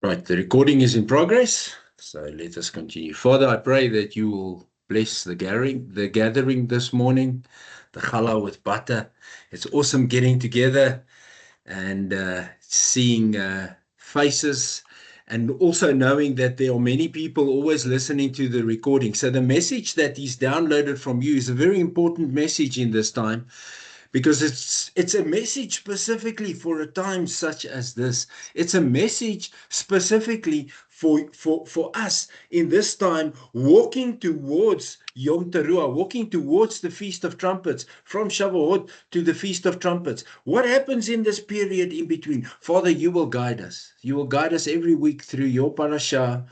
Right, the recording is in progress, so let us continue. Father, I pray that you will bless the gathering this morning, the challah with butter. It's awesome getting together and seeing faces, and also knowing that there are many people always listening to the recording. So the message that is downloaded from you is a very important message in this time, because it's a message specifically for a time such as this. It's a message specifically for us in this time, walking towards Yom Teruah, walking towards the Feast of Trumpets, from Shavuot to the Feast of Trumpets. What happens in this period in between? Father, you will guide us. You will guide us every week through your parashah,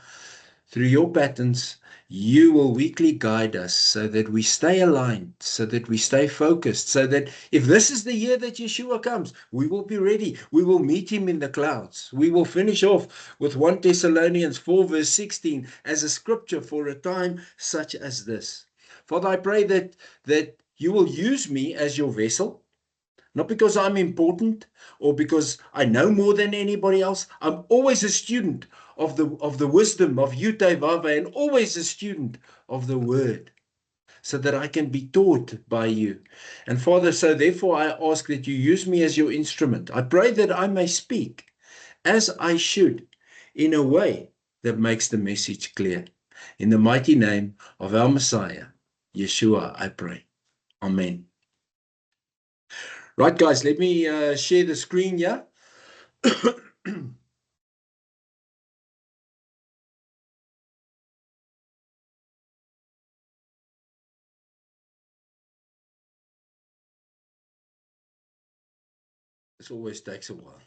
through your patterns. You will weekly guide us so that we stay aligned, so that we stay focused, so that if this is the year that Yeshua comes, we will be ready. We will meet him in the clouds. We will finish off with 1 Thessalonians 4 verse 16 as a scripture for a time such as this. Father, I pray that you will use me as your vessel, not because I'm important or because I know more than anybody else. I'm always a student of the wisdom of Yutei Vave, and always a student of the word, so that I can be taught by you. And Father, so therefore I ask that you use me as your instrument. I pray that I may speak as I should, in a way that makes the message clear. In the mighty name of our Messiah, Yeshua, I pray. Amen. Right, guys, let me share the screen here. This always takes a while.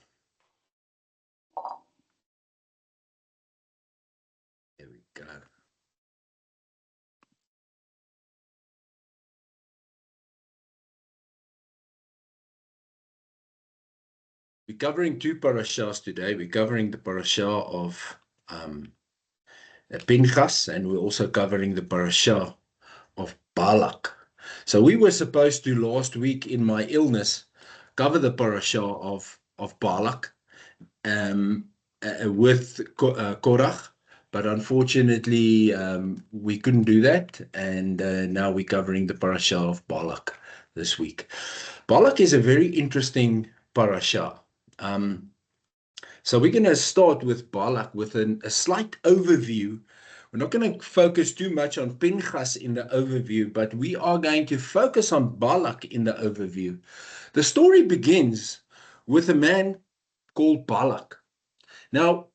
There we go. We're covering two parashahs today. We're covering the parashah of Pinchas, and we're also covering the parashah of Balak. So we were supposed to last week, in my illness, cover the parashah of Balak with Korach, but unfortunately we couldn't do that, and now we're covering the parashah of Balak this week. Balak is a very interesting parashah. So we're going to start with Balak with a slight overview. We're not going to focus too much on Pinchas in the overview, but we are going to focus on Balak in the overview. The story begins with a man called Balak. Now,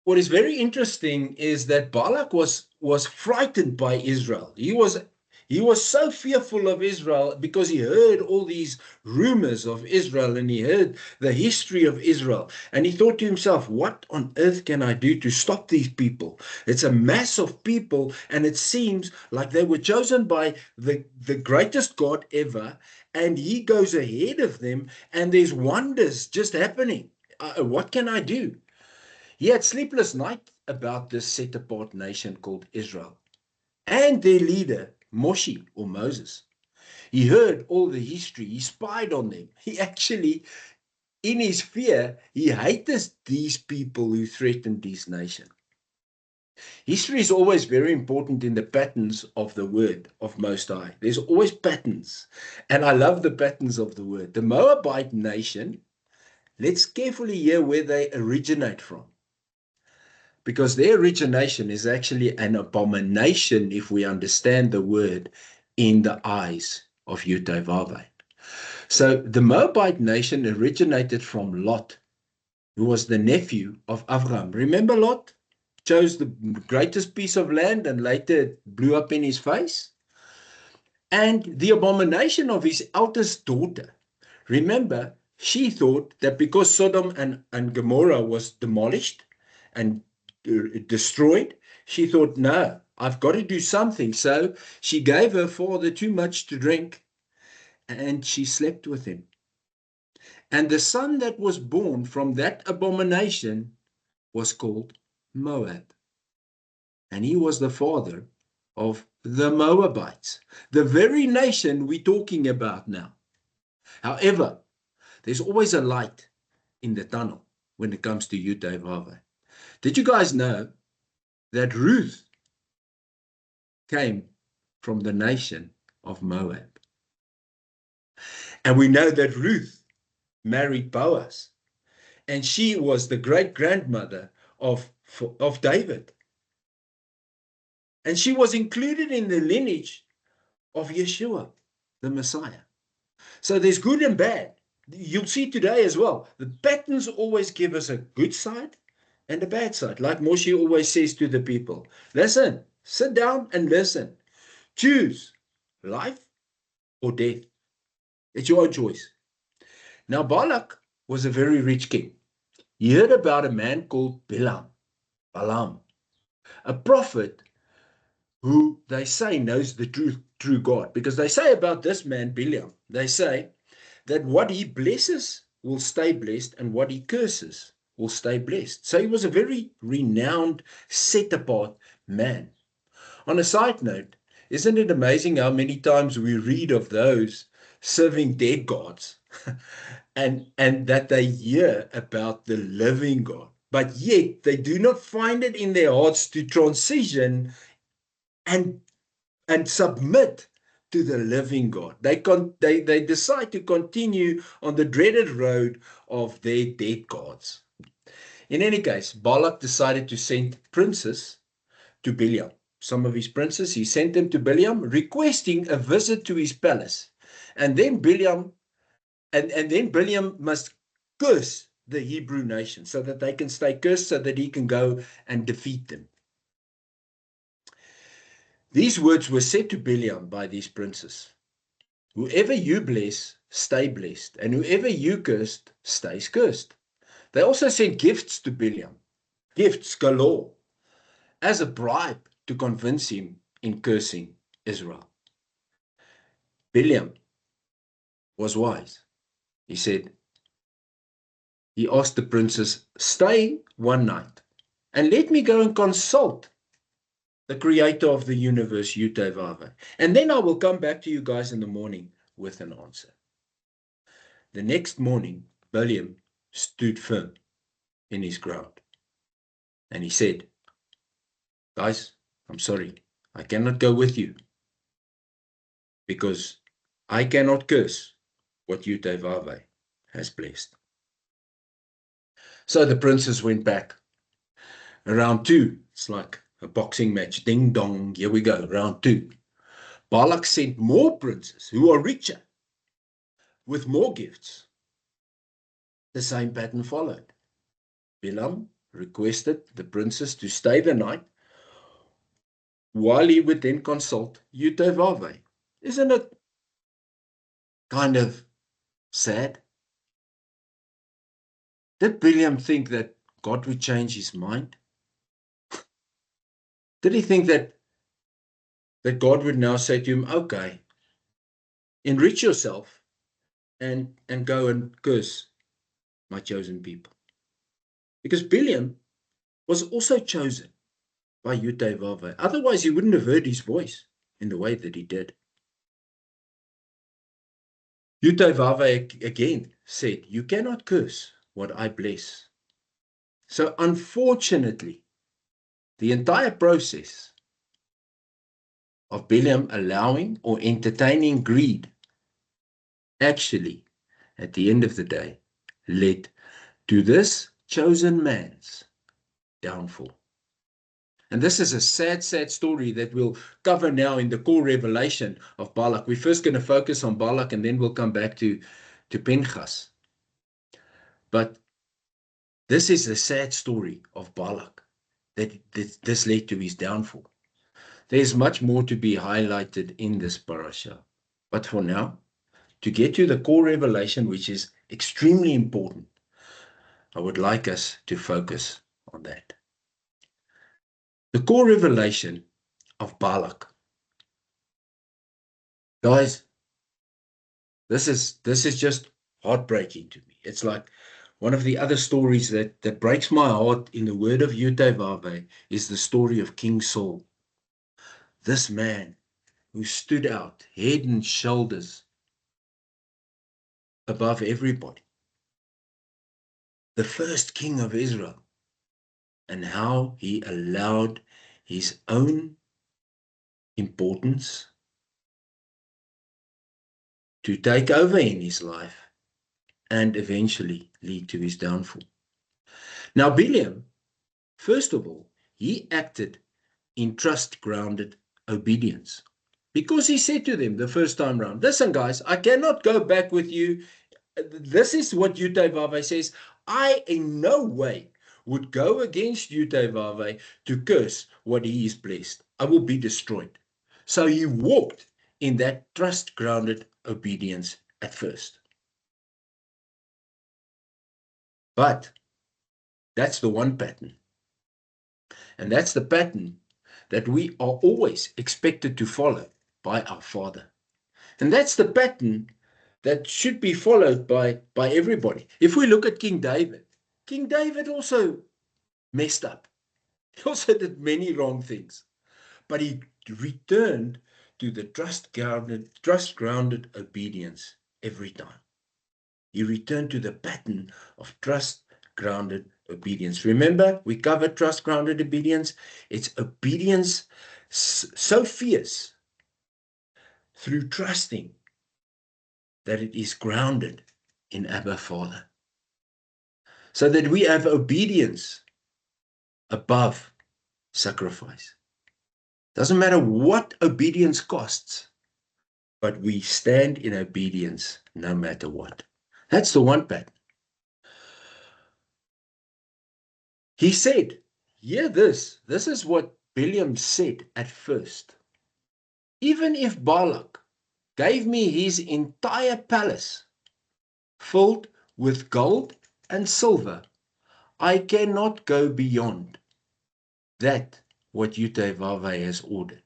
what is very interesting is that Balak was frightened by Israel. He was so fearful of Israel because he heard all these rumors of Israel, and he heard the history of Israel. And he thought to himself, what on earth can I do to stop these people? It's a mass of people, and it seems like they were chosen by the greatest God ever, and he goes ahead of them, and there's wonders just happening. What can I do? He had sleepless night about this set-apart nation called Israel and their leader, Moshe, or Moses. He heard all the history. He spied on them. He actually, in his fear, he hated these people who threatened his nation. History is always very important in the patterns of the word of Most High. There's always patterns, and I love the patterns of the word. The Moabite nation, let's carefully hear where they originate from, because their origination is actually an abomination if we understand the word in the eyes of Yutei. So the Moabite nation originated from Lot, who was the nephew of Avram. Remember Lot? Chose the greatest piece of land and later it blew up in his face. And the abomination of his eldest daughter. Remember, she thought that because Sodom and Gomorrah was demolished and destroyed, she thought, no, I've got to do something. So she gave her father too much to drink, and she slept with him. And the son that was born from that abomination was called Moab. And he was the father of the Moabites, the very nation we're talking about now. However, there's always a light in the tunnel when it comes to Yutei. Did you guys know that Ruth came from the nation of Moab? And we know that Ruth married Boaz, and she was the great-grandmother of David. And she was included in the lineage of Yeshua, the Messiah. So there's good and bad. You'll see today as well. The patterns always give us a good side and a bad side. Like Moshe always says to the people, listen, sit down and listen. Choose life or death. It's your own choice. Now, Balak was a very rich king. He heard about a man called Balaam, a prophet who they say knows the true God. Because they say about this man, Balaam, they say that what he blesses will stay blessed and what he curses will stay blessed. So he was a very renowned, set-apart man. On a side note, isn't it amazing how many times we read of those serving dead gods and that they hear about the living God, but yet they do not find it in their hearts to transition and submit to the living God. They decide to continue on the dreaded road of their dead gods. In any case, Balak decided to send princes to Balaam. Some of his princes, he sent them to Balaam, requesting a visit to his palace. And then Balaam must curse the Hebrew nation so that they can stay cursed, so that he can go and defeat them. These words were said to Balaam by these princes. Whoever you bless, stay blessed, and whoever you cursed, stays cursed. They also sent gifts to Balaam, gifts galore, as a bribe to convince him in cursing Israel. Balaam was wise. He asked the princes, stay one night and let me go and consult the creator of the universe, Yutevave. And then I will come back to you guys in the morning with an answer. The next morning, Balaam stood firm in his ground. And he said, guys, I'm sorry, I cannot go with you because I cannot curse what Yutevave has blessed. So the princes went back. Round two, it's like a boxing match. Ding dong, here we go, round two. Balak sent more princes who are richer with more gifts. The same pattern followed. Balaam requested the princes to stay the night while he would then consult Yutevave. Isn't it kind of sad? Did Balaam think that God would change his mind? Did he think that God would now say to him, okay, enrich yourself and go and curse my chosen people? Because Balaam was also chosen by Yutevave. Otherwise, he wouldn't have heard his voice in the way that he did. Yutevave again said, you cannot curse what I bless. So unfortunately, the entire process of Balaam allowing or entertaining greed actually, at the end of the day, led to this chosen man's downfall. And this is a sad, sad story that we'll cover now in the core revelation of Balak. We're first going to focus on Balak and then we'll come back to Pinchas. But this is a sad story of Balak that this led to his downfall. There's much more to be highlighted in this parasha. But for now, to get to the core revelation, which is extremely important, I would like us to focus on that. The core revelation of Balak. Guys, this is just heartbreaking to me. It's like one of the other stories that breaks my heart in the word of Yutevave is the story of King Saul. This man who stood out head and shoulders above everybody. The first king of Israel. and how he allowed his own importance to take over in his life and eventually lead to his downfall. Now, Bileam, first of all, he acted in trust-grounded obedience, because he said to them the first time round, listen, guys, I cannot go back with you. This is what Yudhevavhe says. I in no way would go against Yudhevavhe to curse what he is blessed. I will be destroyed. So he walked in that trust-grounded obedience at first. But that's the one pattern. And that's the pattern that we are always expected to follow by our Father. And that's the pattern that should be followed by everybody. If we look at King David also messed up. He also did many wrong things. But he returned to the trust-grounded obedience every time. He returned to the pattern of trust-grounded obedience. Remember, we covered trust-grounded obedience. It's obedience so fierce through trusting that it is grounded in Abba Father. So that we have obedience above sacrifice. Doesn't matter what obedience costs, but we stand in obedience no matter what. That's the one pattern. He said, hear this. This is what Bileam said at first. Even if Balak gave me his entire palace filled with gold and silver, I cannot go beyond that what Yudhevavhe has ordered.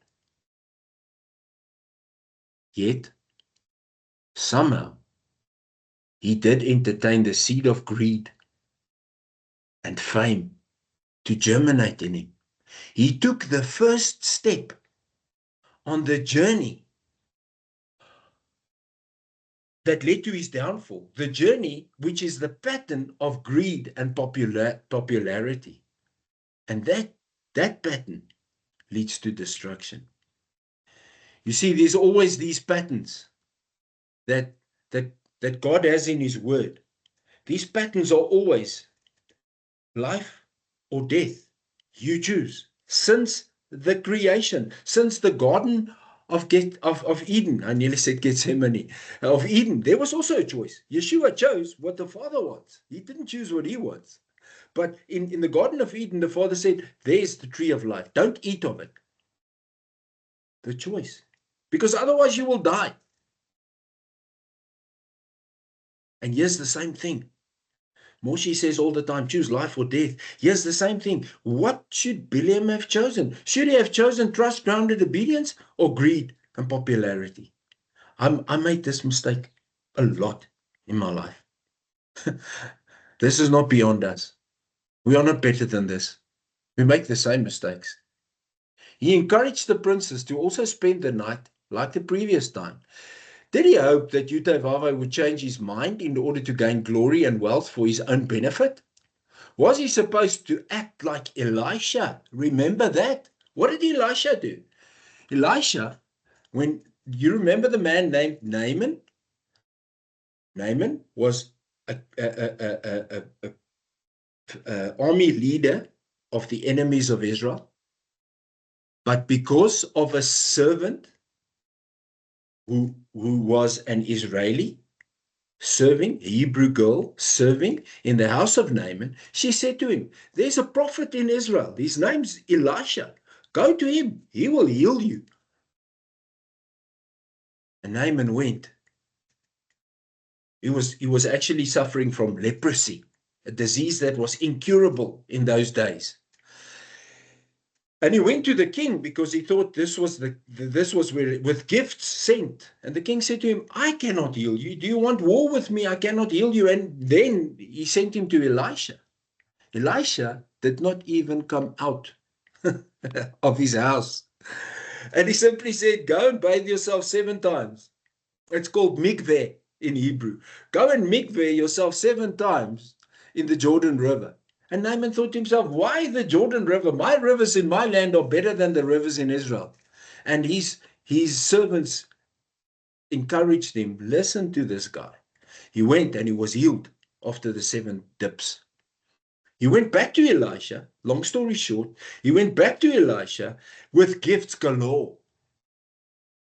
Yet, somehow, he did entertain the seed of greed and fame to germinate in him. He took the first step on the journey that led to his downfall, the journey which is the pattern of greed and popularity. And that pattern leads to destruction. You see, there's always these patterns that God has in his word. These patterns are always life or death. You choose. Since the creation, since the Garden of Eden, I nearly said Gethsemane, of Eden, there was also a choice. Yeshua chose what the Father wants. He didn't choose what he wants. But in the Garden of Eden, the Father said, there's the tree of life. Don't eat of it. The choice. Because otherwise you will die. And here's the same thing. Moshe says all the time, choose life or death. Here's the same thing. What should Bileam have chosen? Should he have chosen trust-grounded obedience or greed and popularity? I made this mistake a lot in my life. This is not beyond us. We are not better than this. We make the same mistakes. He encouraged the princes to also spend the night like the previous time. Did he hope that Yudhevavhe would change his mind in order to gain glory and wealth for his own benefit? Was he supposed to act like Elisha? Remember that? What did Elisha do? Elisha, when you remember the man named Naaman? Naaman was an army leader of the enemies of Israel. But because of a servant who was an Israeli, serving, a Hebrew girl, serving in the house of Naaman, she said to him, there's a prophet in Israel. His name's Elisha. Go to him. He will heal you. And Naaman went. He was actually suffering from leprosy, a disease that was incurable in those days. And he went to the king because he thought this was where, with gifts sent. And the king said to him, I cannot heal you. Do you want war with me? I cannot heal you. And then he sent him to Elisha. Elisha did not even come out of his house. And he simply said, go and bathe yourself 7 times. It's called mikveh in Hebrew. Go and mikveh yourself 7 times in the Jordan River. And Naaman thought to himself, why the Jordan River? My rivers in my land are better than the rivers in Israel. And his servants encouraged him, listen to this guy. He went and he was healed after the 7 dips. He went back to Elisha, long story short, he went back to Elisha with gifts galore.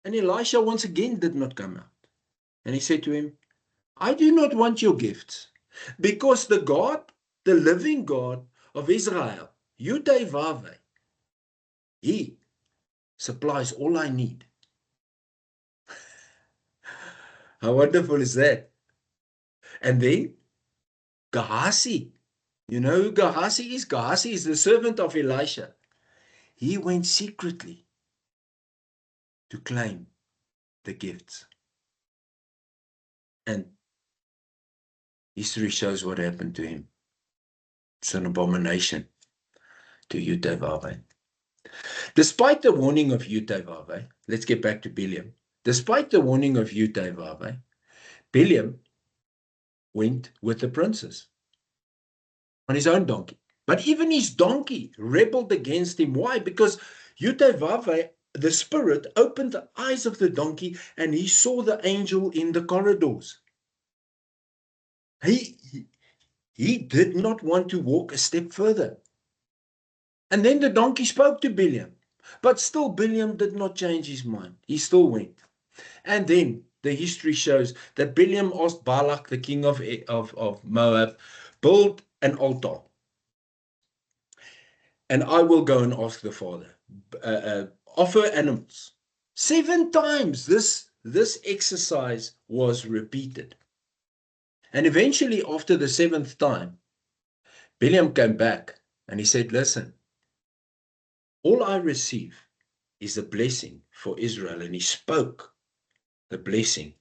And Elisha once again did not come out. And he said to him, I do not want your gifts, because the God, the living God of Israel, Yudevave, he supplies all I need. How wonderful is that? And then Gehazi, you know who Gehazi is? Gehazi is the servant of Elisha. He went secretly to claim the gifts. And history shows what happened to him. It's an abomination to Yudevave. Despite the warning of Yudevave, let's get back to Biliam. Despite the warning of Yudevave, Biliam went with the princes on his own donkey. But even his donkey rebelled against him. Why? Because Yudevave, the spirit, opened the eyes of the donkey and he saw the angel in the corridors. He did not want to walk a step further. And then the donkey spoke to Biliam. But still, Biliam did not change his mind. He still went. And then the history shows that Biliam asked Balak, the king of Moab, build an altar. And I will go and ask the Father. Offer animals. 7 times this exercise was repeated. And eventually, after the 7th time, Biliam came back and he said, listen, all I receive is a blessing for Israel. And he spoke the blessing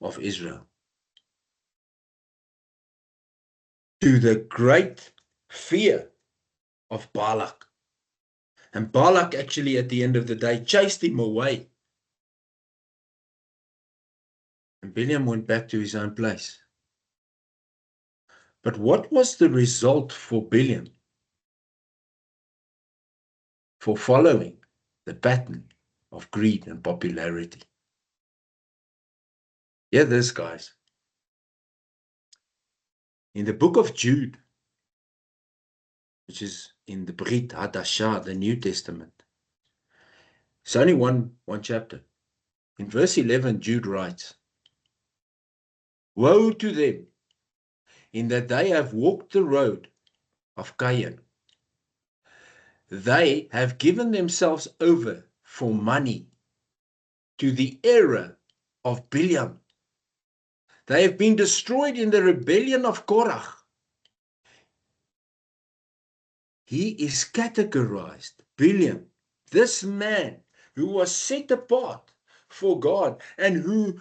of Israel. To the great fear of Balak. And Balak actually at the end of the day chased him away. And Biliam went back to his own place. But what was the result for Biliam for following the pattern of greed and popularity? Hear this, guys. In the book of Jude, which is in the Brit Hadashah, the New Testament, it's only one chapter. In verse 11, Jude writes, woe to them in that they have walked the road of Cain. They have given themselves over for money to the error of Biliam. They have been destroyed in the rebellion of Korah. He is categorized, Biliam, this man who was set apart for God and who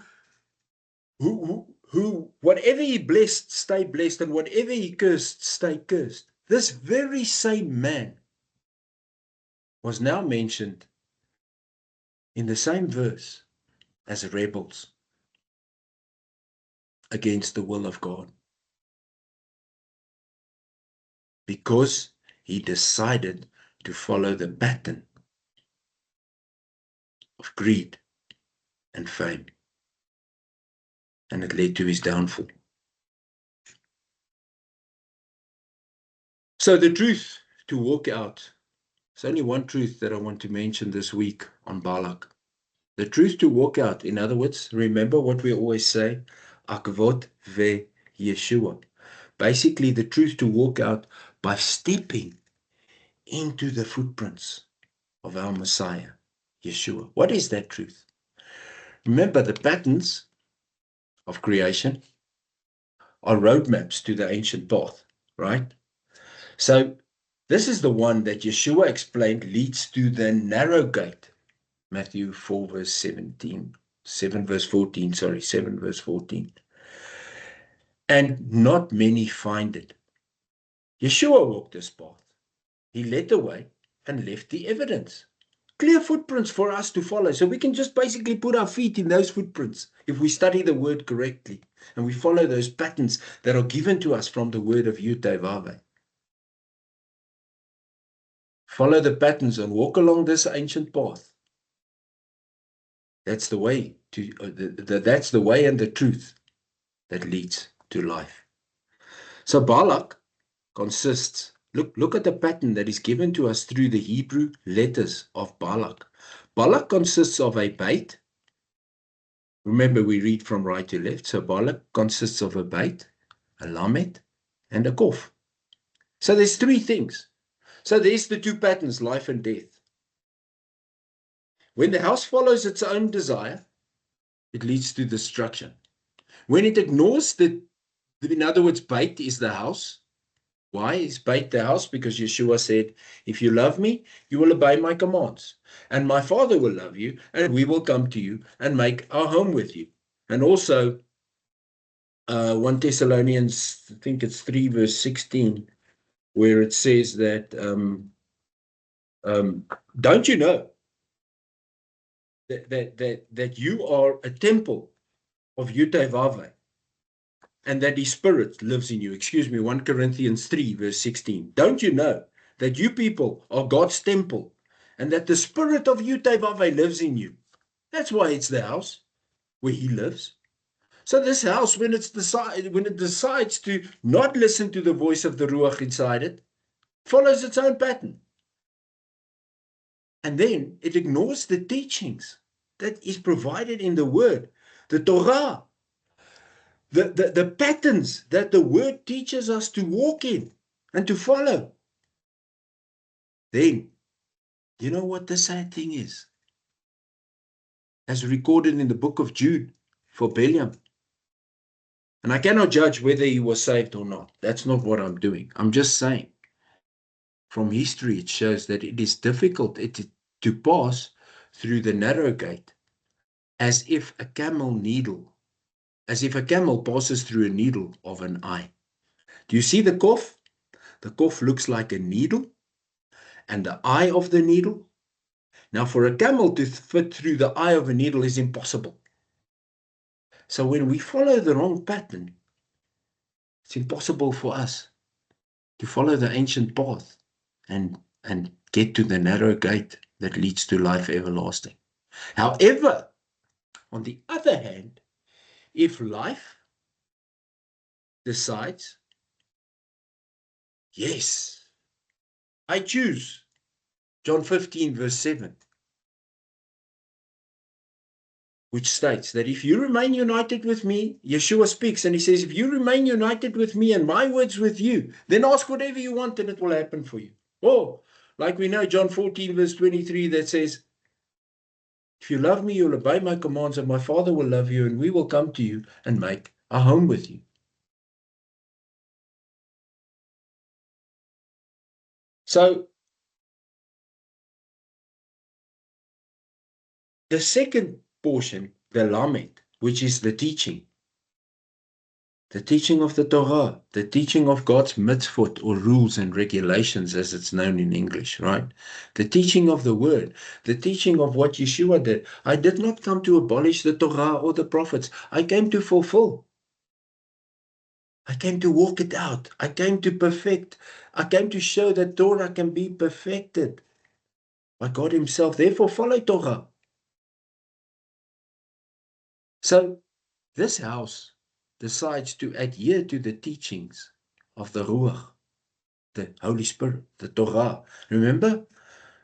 whatever he blessed, stay blessed, and whatever he cursed, stay cursed. This very same man was now mentioned in the same verse as rebels against the will of God, because he decided to follow the pattern of greed and fame, and it led to his downfall. So the truth to walk out, there's only one truth that I want to mention this week on Balak. The truth to walk out, in other words, remember what we always say, Akvot ve Yeshua. Basically, the truth to walk out by stepping into the footprints of our Messiah, Yeshua. What is that truth? Remember, the patterns of creation are roadmaps to the ancient path, right? So this is the one that Yeshua explained leads to the narrow gate. Matthew 4 verse 17, 7 verse 14, sorry, 7 verse 14. And not many find it. Yeshua walked this path. He led the way and left the evidence. Clear footprints for us to follow. So we can just basically put our feet in those footprints if we study the word correctly and we follow those patterns that are given to us from the word of Yudevave. follow the patterns and walk along this ancient path. That's the way to that's the way and the truth that leads to life. So Balak consists, look at the pattern that is given to us through the Hebrew letters of Balak. Balak consists of a bait. Remember, we read from right to left. So Balak consists of a bait, a lamed, and a kof. So there's three things. So there's the two patterns, life and death. When the house follows its own desire, it leads to destruction. When it ignores in other words, bait is the house. Why is bait the house? Because Yeshua said, if you love me, you will obey my commands. And my Father will love you, and we will come to you and make our home with you. And also, 1 Thessalonians, I think it's 3 verse 16, where it says that, don't you know that you are a temple of Yutevave, and that his spirit lives in you. 1 Corinthians 3 verse 16. Don't you know that you people are God's temple, and that the spirit of Yutevave lives in you? That's why it's the house where he lives. So this house, when it decides to not listen to the voice of the Ruach inside it, follows its own pattern. And then it ignores the teachings that is provided in the word, the Torah, the patterns that the word teaches us to walk in and to follow. Then, you know what the sad thing is? As recorded in the book of Jude for Balaam. And I cannot judge whether he was saved or not. That's not what I'm doing. I'm just saying, from history, it shows that it is difficult to pass through the narrow gate as if a camel passes through a needle of an eye. Do you see the kof? The kof looks like a needle, and the eye of the needle. Now, for a camel to fit through the eye of a needle is impossible. So when we follow the wrong pattern, it's impossible for us to follow the ancient path and get to the narrow gate that leads to life everlasting. However, on the other hand, if life decides, yes, I choose, John 15 verse 7, which states that if you remain united with me, Yeshua speaks and he says, if you remain united with me and my words with you, then ask whatever you want and it will happen for you. Or, like we know, John 14 verse 23 that says, if you love me, you'll obey my commands and my Father will love you and we will come to you and make a home with you. So, the second portion, the Lamed, which is the teaching of the Torah, the teaching of God's mitzvot or rules and regulations as it's known in English, right? The teaching of the word, the teaching of what Yeshua did. I did not come to abolish the Torah or the prophets. I came to fulfill. I came to walk it out. I came to perfect. I came to show that Torah can be perfected by God himself. Therefore, follow Torah. So, this house decides to adhere to the teachings of the Ruach, the Holy Spirit, the Torah. Remember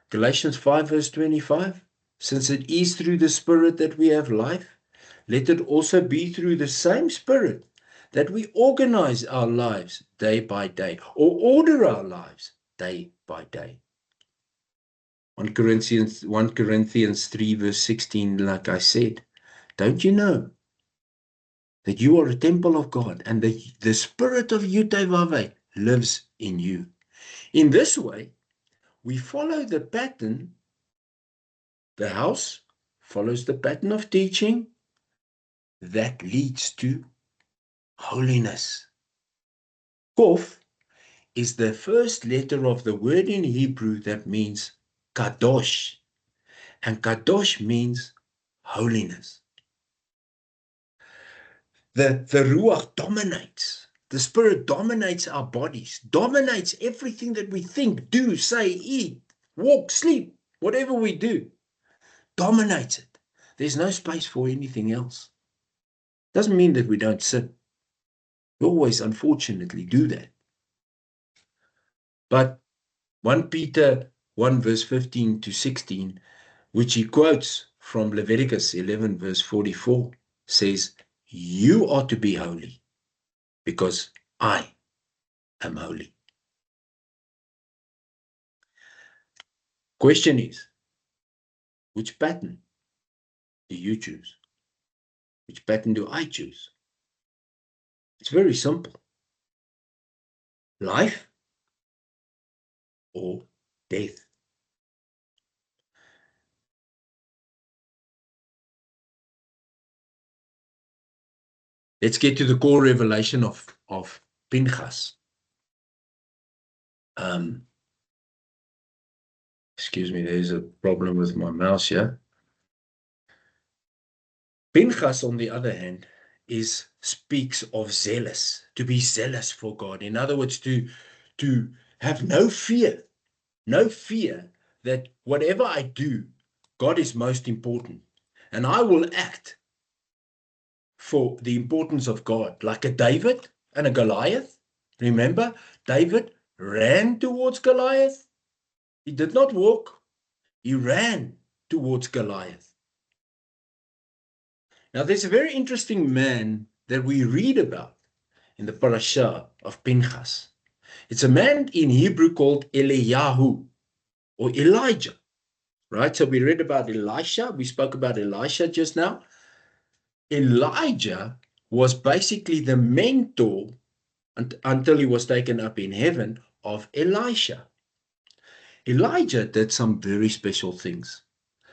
Galatians 5 verse 25? Since it is through the Spirit that we have life, let it also be through the same Spirit that we organize our lives day by day, or order our lives day by day. 1 Corinthians 3 verse 16, like I said, don't you know that you are a temple of God and the spirit of Yutevave lives in you? In this way, we follow the pattern. The house follows the pattern of teaching that leads to holiness. Kof is the first letter of the word in Hebrew that means kadosh, and kadosh means holiness. The Ruach dominates. The Spirit dominates our bodies, dominates everything that we think, do, say, eat, walk, sleep, whatever we do, dominates it. There's no space for anything else. Doesn't mean that we don't sin. We always, unfortunately, do that. But 1 Peter 1 verse 15 to 16, which he quotes from Leviticus 11 verse 44, says, you are to be holy because I am holy. Question is, which pattern do you choose? Which pattern do I choose? It's very simple. Life or death. Let's get to the core revelation of Pinchas. Excuse me, there's a problem with my mouse here. Pinchas, on the other hand, speaks of zealous, to be zealous for God. In other words, to have no fear that whatever I do, God is most important. And I will act for the importance of God, like a David and a Goliath. Remember, David ran towards Goliath. He did not walk. He ran towards Goliath. Now, there's a very interesting man that we read about in the parasha of Pinchas. It's a man in Hebrew called Eliyahu or Elijah, right? So we read about Elisha. We spoke about Elisha just now. Elijah was basically the mentor until he was taken up in heaven of Elisha. Elijah did some very special things.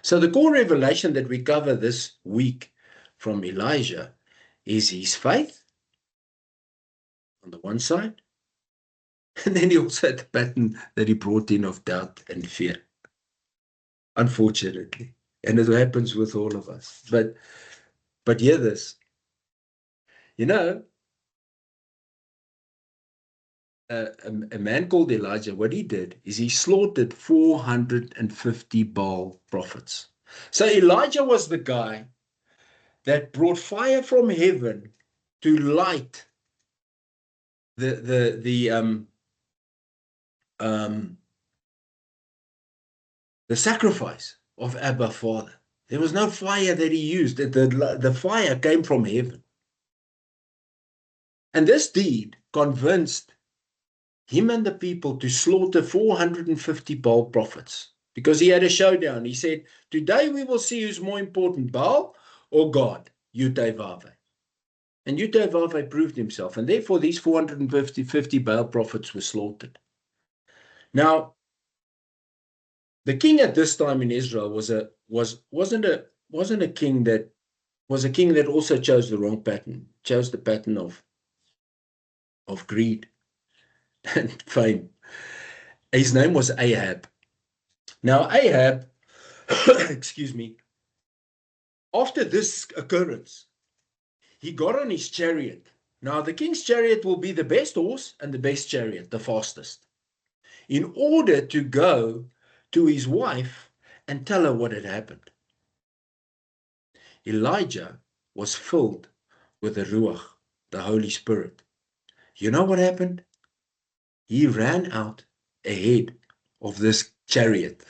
So the core revelation that we cover this week from Elijah is his faith on the one side, and then he also had the pattern that he brought in of doubt and fear, unfortunately. And it happens with all of us. But hear this. You know, a man called Elijah, what he did is he slaughtered 450 Baal prophets. So Elijah was the guy that brought fire from heaven to light the sacrifice of Abba Father. There was no fire that he used. The fire came from heaven. And this deed convinced him and the people to slaughter 450 Baal prophets because he had a showdown. He said, today we will see who's more important, Baal or God, Yud-Teh-Vaveh. And Yud-Teh-Vaveh proved himself. And therefore, these 450 Baal prophets were slaughtered. Now, the king at this time in Israel wasn't a king that also chose the wrong pattern, chose the pattern of greed and fame. His name was Ahab. Now, Ahab, excuse me, after this occurrence, he got on his chariot. Now, the king's chariot will be the best horse and the best chariot, the fastest, in order to go to his wife and tell her what had happened. Elijah was filled with the Ruach, the Holy Spirit. You know what happened? He ran out ahead of this chariot.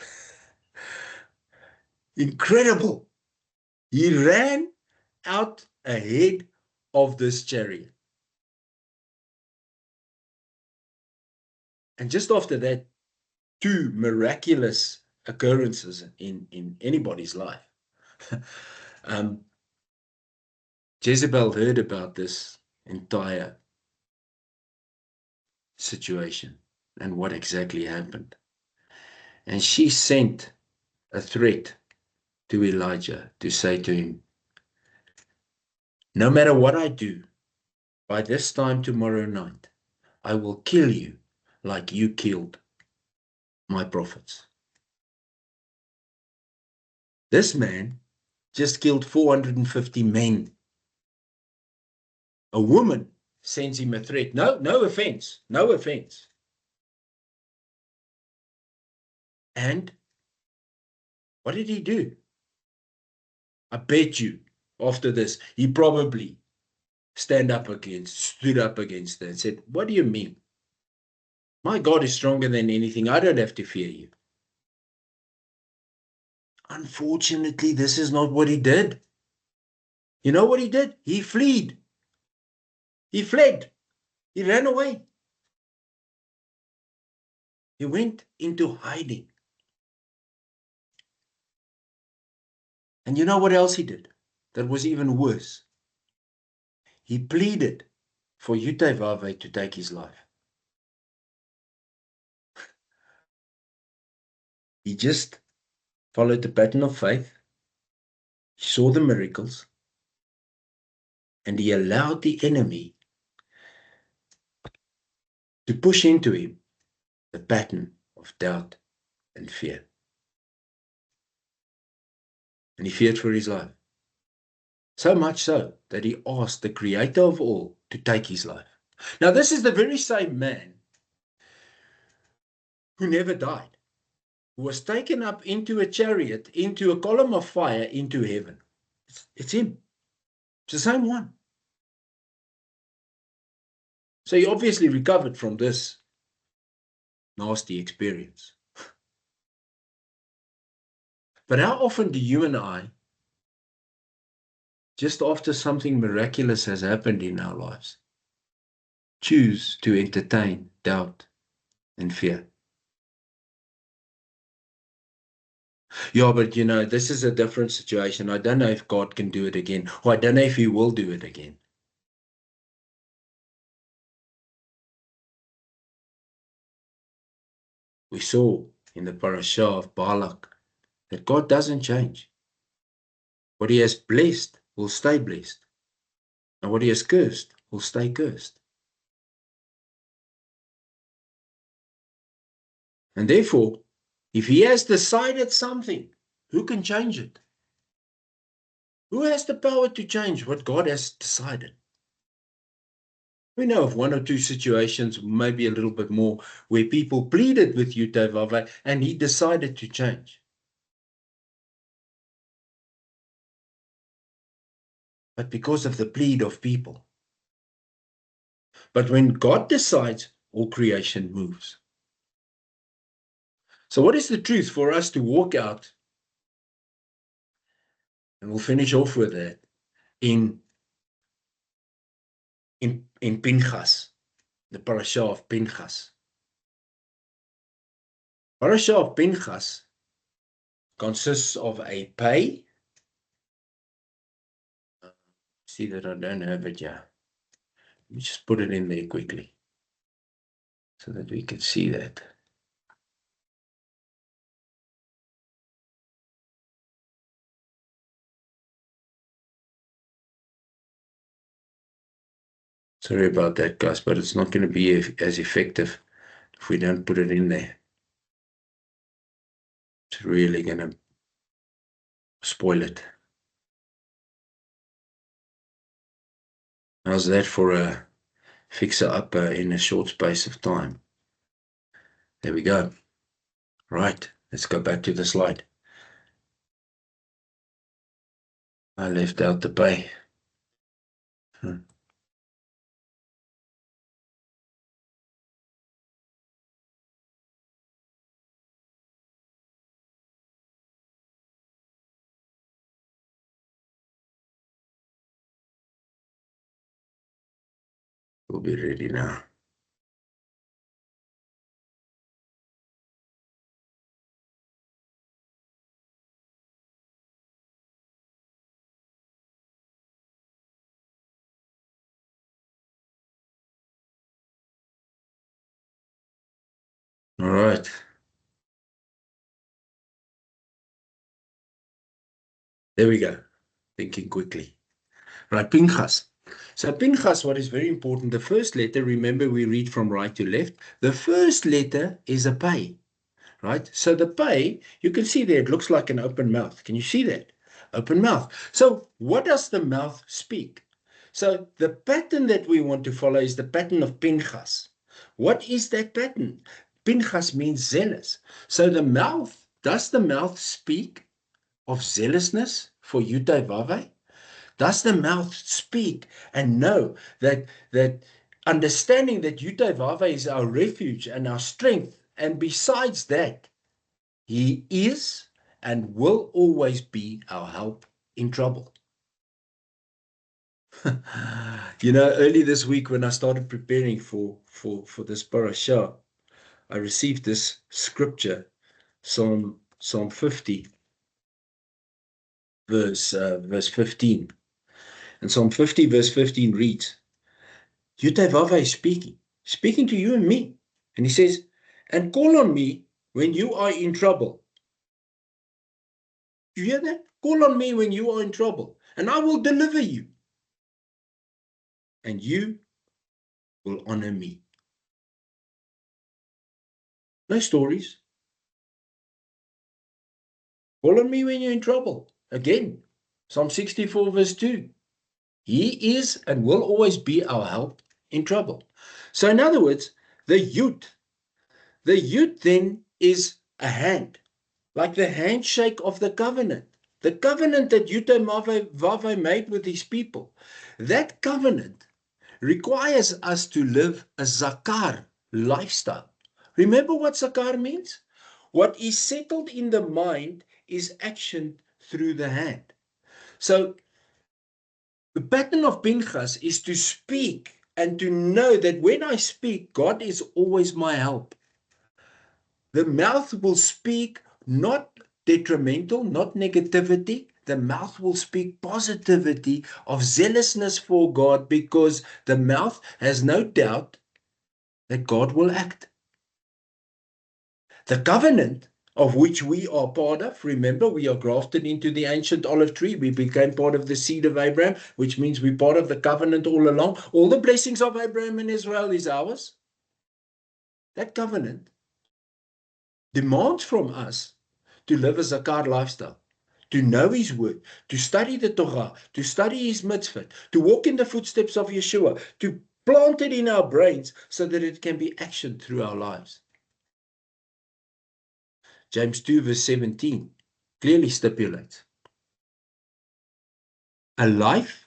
Incredible. He ran out ahead of this chariot. And just after that, two miraculous occurrences in anybody's life. Jezebel heard about this entire situation and what exactly happened. And she sent a threat to Elijah to say to him, no matter what I do, by this time tomorrow night, I will kill you like you killed my prophets. This man just killed 450 men. A woman sends him a threat. No offense. And what did he do? I bet you after this, he probably stood up against it and said, what do you mean? My God is stronger than anything. I don't have to fear you. Unfortunately, this is not what he did. You know what he did? He fled. He fled. He ran away. He went into hiding. And you know what else he did? That was even worse. He pleaded for Jutevave to take his life. He just followed the pattern of faith. He saw the miracles. And he allowed the enemy to push into him the pattern of doubt and fear. And he feared for his life. So much so that he asked the creator of all to take his life. Now, this is the very same man who never died, who was taken up into a chariot, into a column of fire, into heaven. It's him. It's the same one. So he obviously recovered from this nasty experience. But how often do you and I, just after something miraculous has happened in our lives, choose to entertain doubt and fear? Yeah, but you know, this is a different situation. I don't know if God can do it again, or I don't know if he will do it again. We saw in the parasha of Balak that God doesn't change. What he has blessed will stay blessed. And what he has cursed will stay cursed. And therefore, if he has decided something, who can change it? Who has the power to change what God has decided? We know of one or two situations, maybe a little bit more, where people pleaded with Jutevave and he decided to change. But because of the plead of people. But when God decides, all creation moves. So what is the truth for us to walk out? And we'll finish off with that in Pinchas, the parasha of Pinchas. Parasha of Pinchas consists of a pay. See that I don't have it here. Let me just put it in there quickly so that we can see that. Sorry about that, guys, but it's not going to be as effective if we don't put it in there. It's really going to spoil it. How's that for a fixer-upper in a short space of time? There we go. Right, let's go back to the slide. I left out the pay. We'll be ready now. All right. There we go. Thinking quickly. Right, Pinchas. So Pinchas, what is very important, the first letter, remember we read from right to left. The first letter is a pay, right? So the pay, you can see there, it looks like an open mouth. Can you see that? Open mouth. So what does the mouth speak? So the pattern that we want to follow is the pattern of Pinchas. What is that pattern? Pinchas means zealous. So does the mouth speak of zealousness for Yudai? Does the mouth speak and know that understanding that Yudai is our refuge and our strength, and besides that, he is and will always be our help in trouble. Early this week when I started preparing for this parashah, I received this scripture, Psalm 50, verse 15. And Psalm 50, verse 15 reads, Yudai is speaking to you and me. And he says, and call on me when you are in trouble. You hear that? Call on me when you are in trouble, and I will deliver you. And you will honor me. No stories. Call on me when you're in trouble. Again, Psalm 64, verse 2. He is and will always be our help in trouble. So in other words, the yud then is a hand, like the handshake of the covenant. The covenant that Yudai made with his people. That covenant requires us to live a zakar lifestyle. Remember what zakar means? What is settled in the mind is action through the hand. So the pattern of Pinchas is to speak and to know that when I speak, God is always my help. The mouth will speak not detrimental, not negativity. The mouth will speak positivity of zealousness for God, because the mouth has no doubt that God will act. The covenant of which we are part of, remember, we are grafted into the ancient olive tree. We became part of the seed of Abraham, which means we're part of the covenant all along. All the blessings of Abraham and Israel is ours. That covenant demands from us to live a zakar lifestyle, to know his word, to study the Torah, to study his mitzvah, to walk in the footsteps of Yeshua, to plant it in our brains so that it can be actioned through our lives. James 2 verse 17 clearly stipulates a life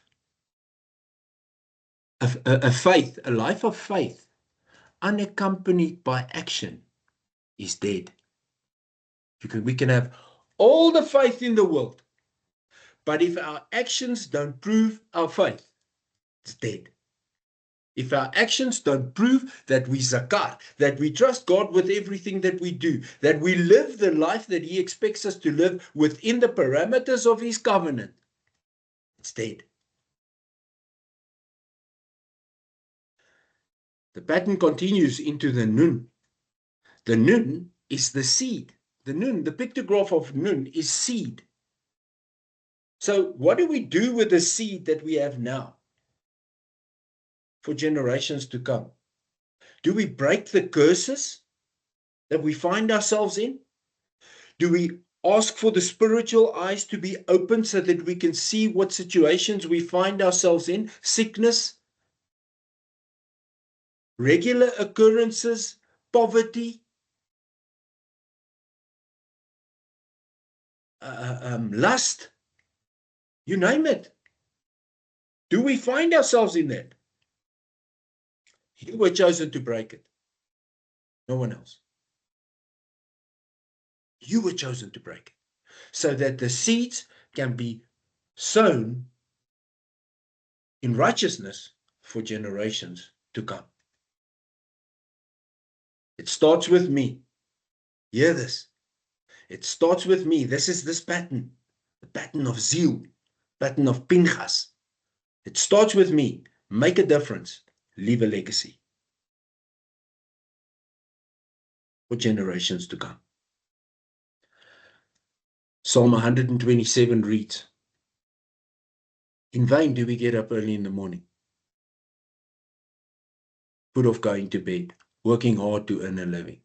of a life of faith unaccompanied by action is dead. We can have all the faith in the world, but if our actions don't prove our faith, it's dead. If our actions don't prove that we zakar, that we trust God with everything that we do, that we live the life that he expects us to live within the parameters of his covenant, it's dead. The pattern continues into the nun. The nun is the seed. The nun, the pictograph of nun is seed. So what do we do with the seed that we have now for generations to come? Do we break the curses that we find ourselves in? Do we ask for the spiritual eyes to be open so that we can see what situations we find ourselves in? Sickness, regular occurrences, poverty, lust, you name it. Do we find ourselves in that? You were chosen to break it. No one else. You were chosen to break it so that the seeds can be sown in righteousness for generations to come. It starts with me. Hear this. It starts with me. This is this pattern, the pattern of zeal, pattern of Pinchas. It starts with me. Make a difference. Leave a legacy for generations to come. Psalm 127 reads, in vain do we get up early in the morning, put off going to bed, working hard to earn a living.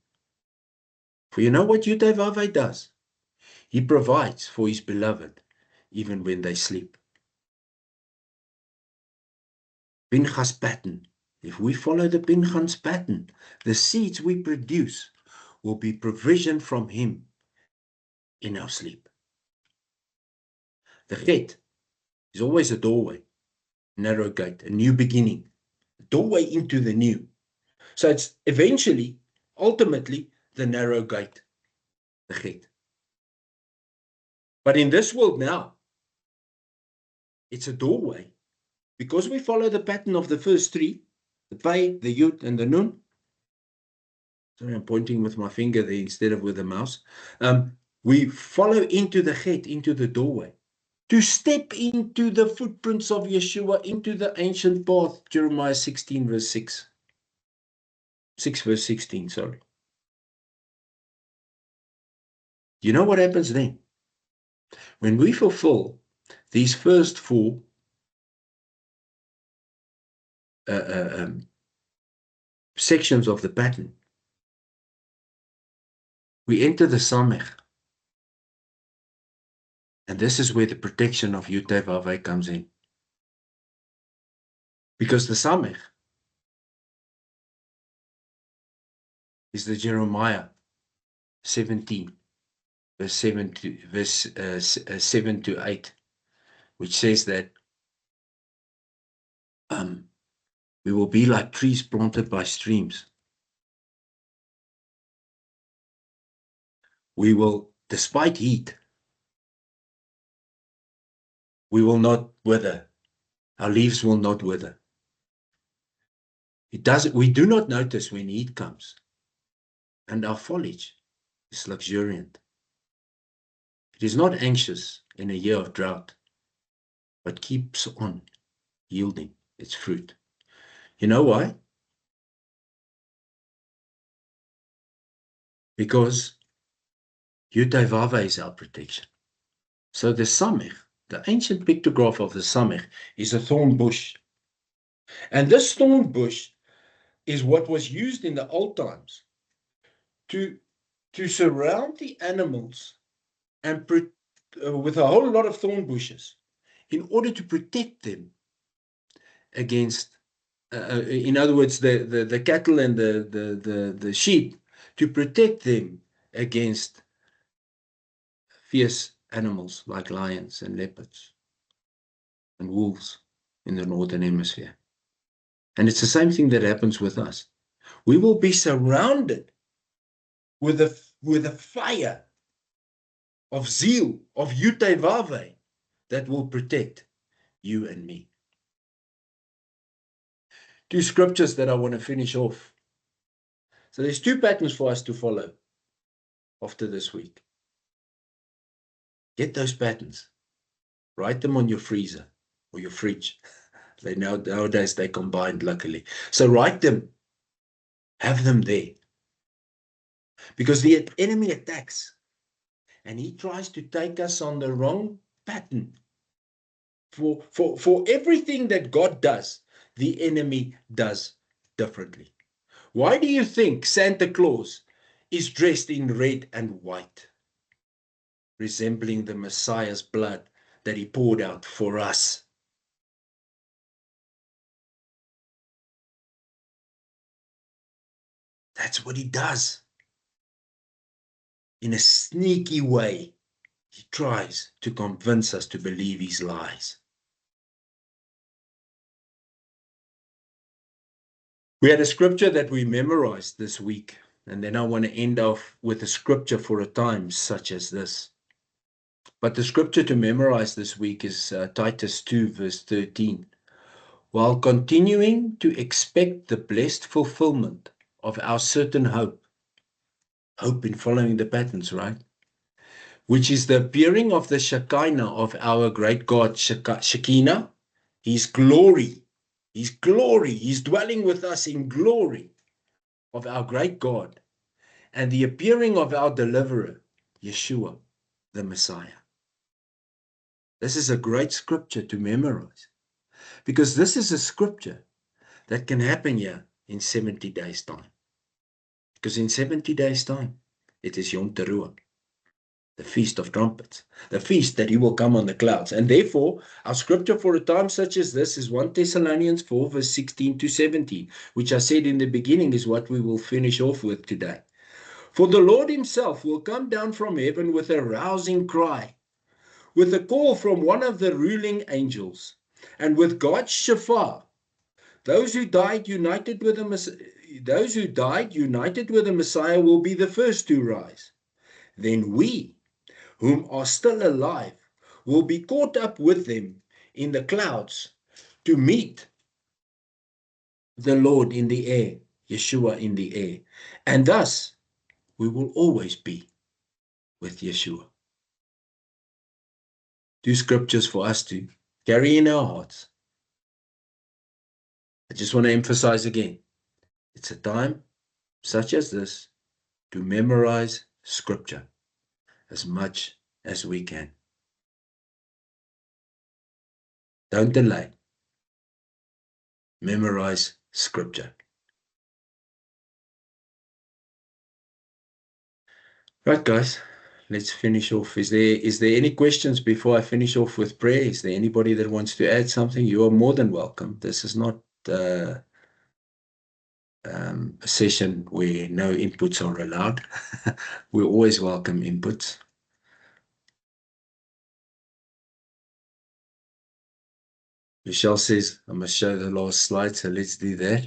For you know what Yudai does? He provides for his beloved even when they sleep. Pinchas pattern. If we follow the Pinchas pattern, the seeds we produce will be provision from him in our sleep. The gate is always a doorway, narrow gate, a new beginning, a doorway into the new. So it's eventually, ultimately, the narrow gate, the gate. But in this world now, it's a doorway. Because we follow the pattern of the first three, the Pei, the Yud, and the Nun. Sorry, I'm pointing with my finger there instead of with the mouse. We follow into the gate, into the doorway, to step into the footprints of Yeshua, into the ancient path, Jeremiah 16, verse 6. 6 verse 16, sorry. You know what happens then? When we fulfill these first four sections of the pattern, we enter the Samech. And this is where the protection of Yud Vavai comes in. Because the Samech is the Jeremiah 17, verse 7 to 8, which says that we will be like trees planted by streams. We will, despite heat, we will not wither. Our leaves will not wither. We do not notice when heat comes, and our foliage is luxuriant. It is not anxious in a year of drought, but keeps on yielding its fruit. You know why? Because Yud Vavai is our protection. So the Samech, the ancient pictograph of the Samech, is a thorn bush. And this thorn bush is what was used in the old times to surround the animals and with a whole lot of thorn bushes in order to protect them against, in other words, the cattle and the sheep, to protect them against fierce animals like lions and leopards and wolves in the northern hemisphere. And it's the same thing that happens with us. We will be surrounded with a fire of zeal, of Yud Vavai, that will protect you and me. Two scriptures that I want to finish off. So there's two patterns for us to follow after this week. Get those patterns. Write them on your freezer or your fridge. Nowadays they're combined, luckily. So write them. Have them there. Because the enemy attacks. And he tries to take us on the wrong pattern. For everything that God does, the enemy does differently. Why do you think Santa Claus is dressed in red and white, resembling the Messiah's blood that he poured out for us? That's what he does. In a sneaky way, he tries to convince us to believe his lies. We had a scripture that we memorized this week, and then I want to end off with a scripture for a time such as this. But the scripture to memorize this week is Titus 2, verse 13. While continuing to expect the blessed fulfillment of our certain hope in following the patterns, right? Which is the appearing of the Shekinah of our great God, Shekinah, his glory, his dwelling with us in glory of our great God, and the appearing of our deliverer, Yeshua, the Messiah. This is a great scripture to memorize, because this is a scripture that can happen here in 70 days' time. Because in 70 days' time, it is Yom Teruah, the Feast of Trumpets, the feast that he will come on the clouds. And therefore, our scripture for a time such as this is 1 Thessalonians 4, verse 16 to 17, which I said in the beginning is what we will finish off with today. For the Lord himself will come down from heaven with a rousing cry, with a call from one of the ruling angels, and with God's shofar. Those who died united with the Messiah will be the first to rise. Then we, whom are still alive, will be caught up with them in the clouds to meet the Lord in the air, Yeshua in the air. And thus we will always be with Yeshua. Two scriptures for us to carry in our hearts. I just want to emphasize again, it's a time such as this to memorize scripture as much as we can. Don't delay. Memorize scripture. Right, guys, let's finish off. Is there any questions before I finish off with prayer? Is there anybody that wants to add something? You are more than welcome. This is not a session where no inputs are allowed. We always welcome inputs. Michelle says, I must show the last slide, so let's do that.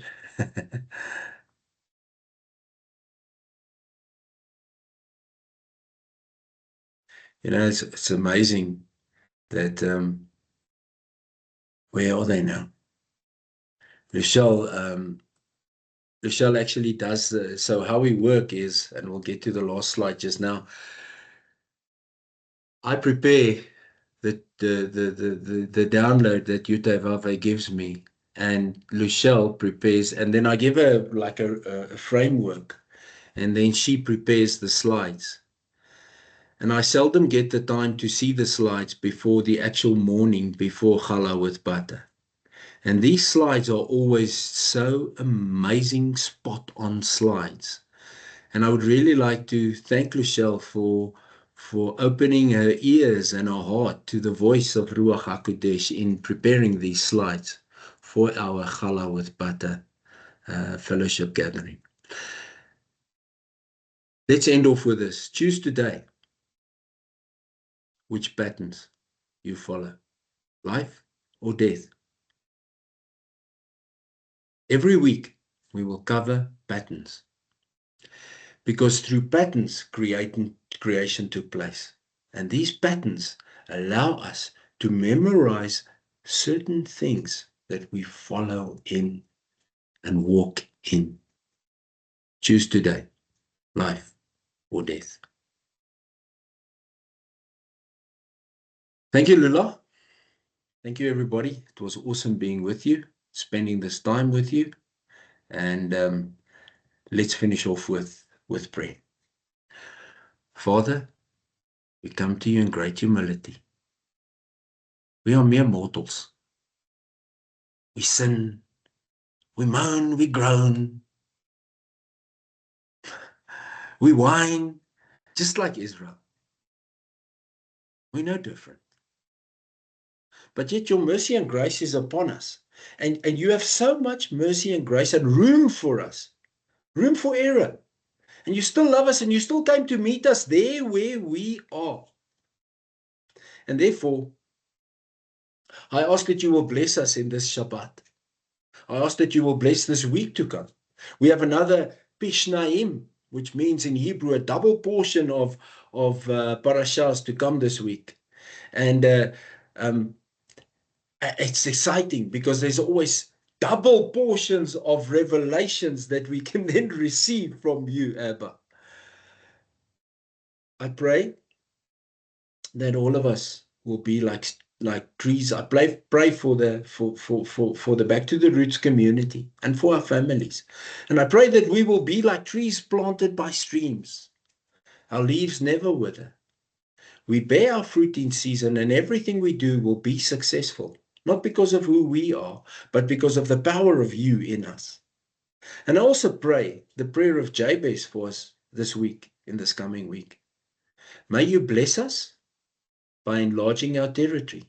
You know, it's amazing that, where are they now? Michelle actually does, so how we work is, and we'll get to the last slide just now, I prepare the download that Yutevave gives me, and Lucielle prepares, and then I give her like a framework, and then she prepares the slides. And I seldom get the time to see the slides before the actual morning before challah with butter. And these slides are always so amazing, spot-on slides. And I would really like to thank Lucielle for opening her ears and her heart to the voice of Ruach HaKodesh in preparing these slides for our challah with butter fellowship gathering. Let's end off with this. Choose today which patterns you follow, life or death. Every week we will cover patterns, because through patterns creation took place. And these patterns allow us to memorize certain things that we follow in and walk in. Choose today, life or death. Thank you, Lula. Thank you, everybody. It was awesome being with you, spending this time with you. And let's finish off with prayer. Father, we come to you in great humility. We are mere mortals. We sin, we moan, we groan, we whine, just like Israel. We're no different. But yet your mercy and grace is upon us. And you have so much mercy and grace and room for us, room for error. And you still love us, and you still came to meet us there where we are. And therefore, I ask that you will bless us in this Shabbat. I ask that you will bless this week to come. We have another Pishnaim, which means in Hebrew a double portion of parashas to come this week. And it's exciting because there's always double portions of revelations that we can then receive from you, Abba. I pray that all of us will be like trees. I pray for the Back to the Roots community and for our families. And I pray that we will be like trees planted by streams. Our leaves never wither. We bear our fruit in season, and everything we do will be successful, not because of who we are, but because of the power of you in us. And I also pray the prayer of Jabez for us this week, in this coming week. May you bless us by enlarging our territory.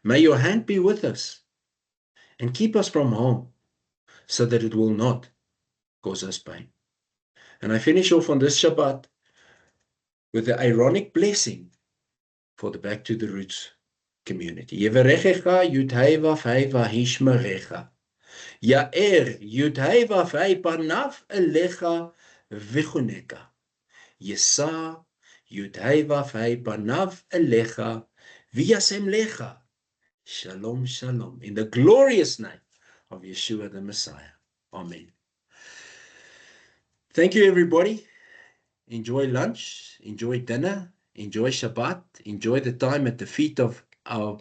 May your hand be with us and keep us from harm, so that it will not cause us pain. And I finish off on this Shabbat with the ironic blessing for the Back to the Roots community. Yevarechecha Yud-Hei Vav-Hei Vahishmerecha. Ya'er Yud-Hei Vav-Hei Panav Elecha Vichuneka. Yesa Yud-Hei Vav-Hei Panav Elecha V'yasem Lecha. Shalom, shalom. In the glorious name of Yeshua the Messiah. Amen. Thank you, everybody. Enjoy lunch, enjoy dinner, enjoy Shabbat, enjoy the time at the feet of our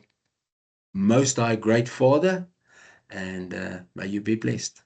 Most High Great Father, and may you be blessed.